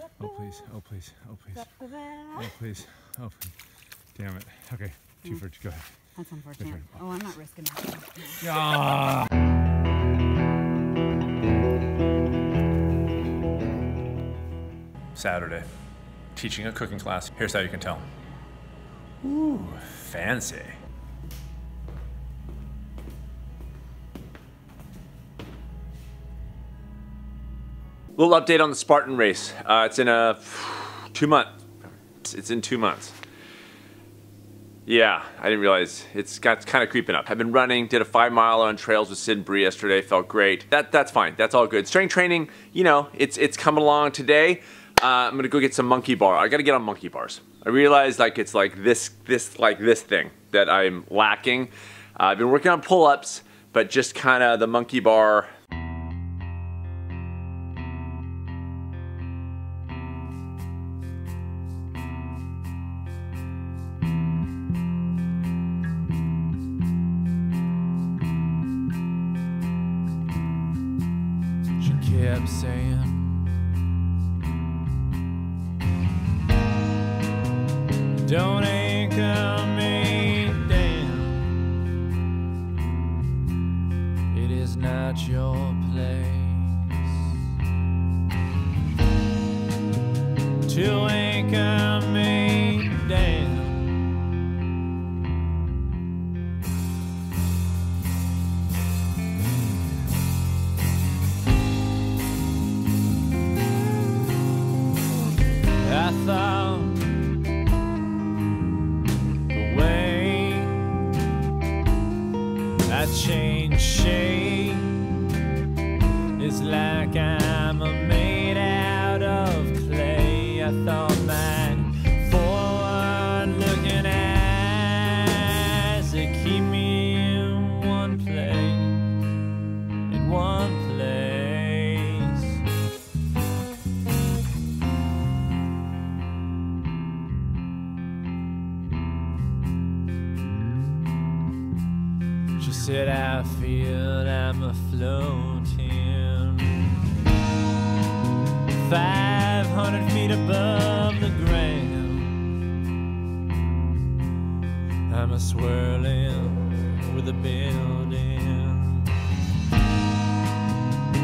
Oh please, oh please, oh please, oh please, oh please. Damn it. Okay, 2 for 2, go ahead. That's unfortunate. Oh, I'm not risking that. Ah. Saturday, teaching a cooking class. Here's how you can tell. Ooh, fancy. Little update on the Spartan race. It's in 2 months. It's in 2 months. Yeah, I didn't realize it's kind of creeping up. I've been running, did a 5-mile on trails with Sid and Bree yesterday. Felt great. That's fine. That's all good. Strength training, you know, it's coming along today. I'm gonna go get some monkey bar. I gotta get on monkey bars. I realized like it's like this thing that I'm lacking. I've been working on pull-ups, but just kind of the monkey bar. She kept saying, don't anchor me down. It is not your place to anchor me down. I thought change shape. It's like I'm made out of clay. I thought my forward-looking eyes would keep me in one place, in one place. She said, I feel I'm floating 500 feet above the ground. I'm swirling with a building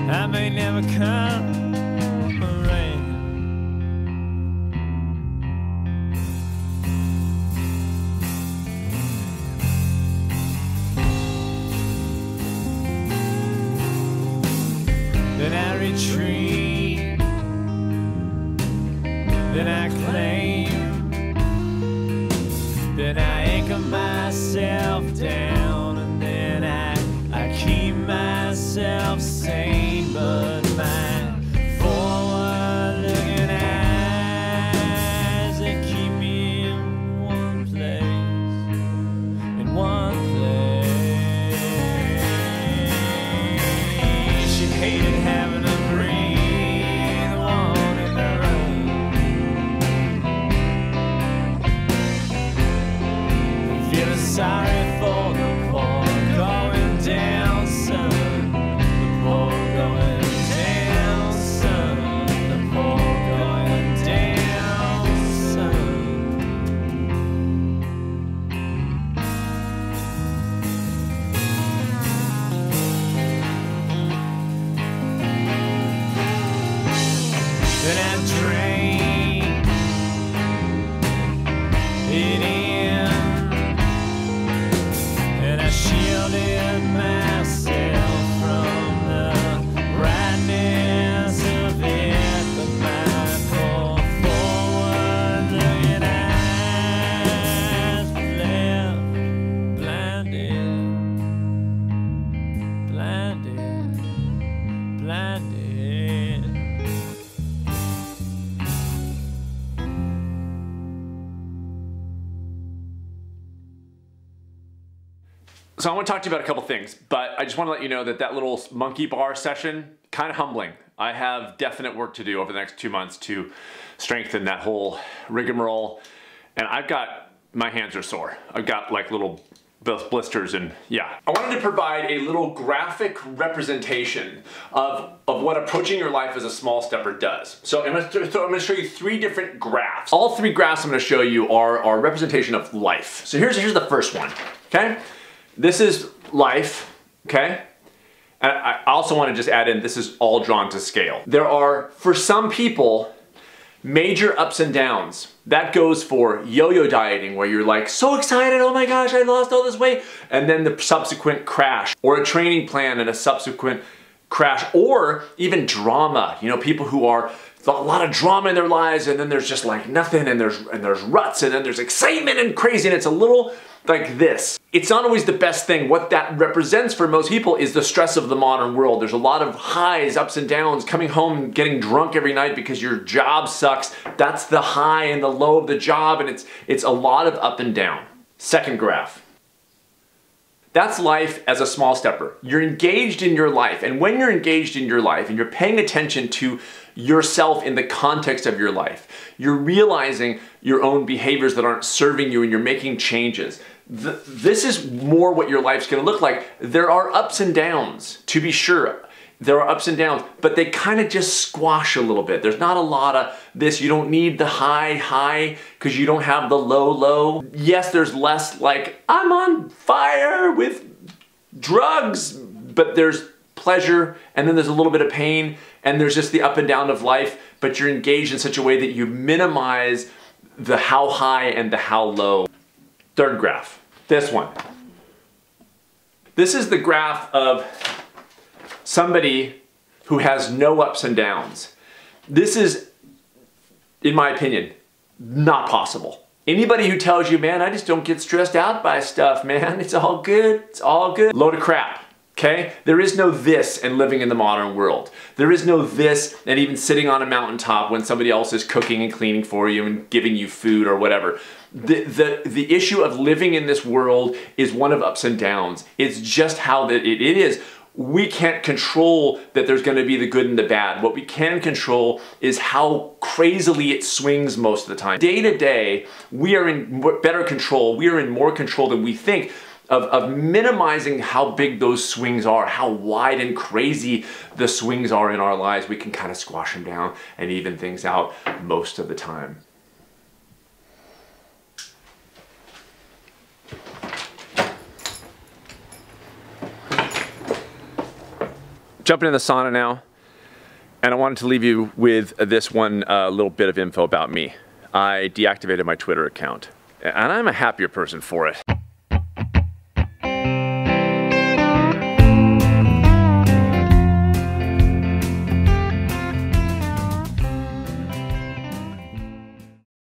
I may never come around. Then I retreat, then I claim, then I anchor myself down, and then I keep myself sane, but my forward-looking eyes, they keep me in one place, in one place. She hated having to breathe, wanted to run. Feeling sorry for the poor going down, son. The poor going down, son. The poor going down, son. Then I drain it in, and I shielded myself from the brightness of it, but my poor forward-looking eyes were left blinded, blinded, blinded. So I want to talk to you about a couple things, but I just want to let you know that that little monkey bar session, kind of humbling. I have definite work to do over the next 2 months to strengthen that whole rigmarole. And I've got, my hands are sore. I've got like little those blisters and yeah. I wanted to provide a little graphic representation of what approaching your life as a small stepper does. So I'm gonna show you 3 different graphs. All 3 graphs I'm gonna show you are representation of life. So here's the first one, okay? This is life, okay? And I also want to just add in, this is all drawn to scale. There are, for some people, major ups and downs. That goes for yo-yo dieting, where you're like so excited, oh my gosh, I lost all this weight, and then the subsequent crash, or a training plan and a subsequent crash, or even drama. You know, people who are a lot of drama in their lives, and then there's just like nothing, and there's ruts, and then there's excitement and crazy, and it's a little like this. It's not always the best thing. What that represents for most people is the stress of the modern world. There's a lot of highs, ups and downs, coming home, getting drunk every night because your job sucks. That's the high and the low of the job, and it's a lot of up and down. Second graph. That's life as a small stepper. You're engaged in your life, and when you're engaged in your life and you're paying attention to yourself in the context of your life, you're realizing your own behaviors that aren't serving you and you're making changes. This is more what your life's gonna look like. There are ups and downs, to be sure. There are ups and downs, but they kind of just squash a little bit. There's not a lot of this. You don't need the high because you don't have the low. Yes, there's less like, I'm on fire with drugs, but there's pleasure, and then there's a little bit of pain, and there's just the up and down of life, but you're engaged in such a way that you minimize the how high and the how low. Third graph, this one. This is the graph of somebody who has no ups and downs. This is, in my opinion, not possible. Anybody who tells you, man, I just don't get stressed out by stuff, man, it's all good, load of crap. Okay? There is no this in living in the modern world. There is no this and even sitting on a mountaintop when somebody else is cooking and cleaning for you and giving you food or whatever. The issue of living in this world is one of ups and downs. It's just how it is. We can't control that there's going to be the good and the bad. What we can control is how crazily it swings most of the time. Day to day, we are in better control. We are in more control than we think of minimizing how big those swings are, how wide and crazy the swings are in our lives. We can kind of squash them down and even things out most of the time. Jumping in the sauna now, and I wanted to leave you with this one little bit of info about me. I deactivated my Twitter account, and I'm a happier person for it.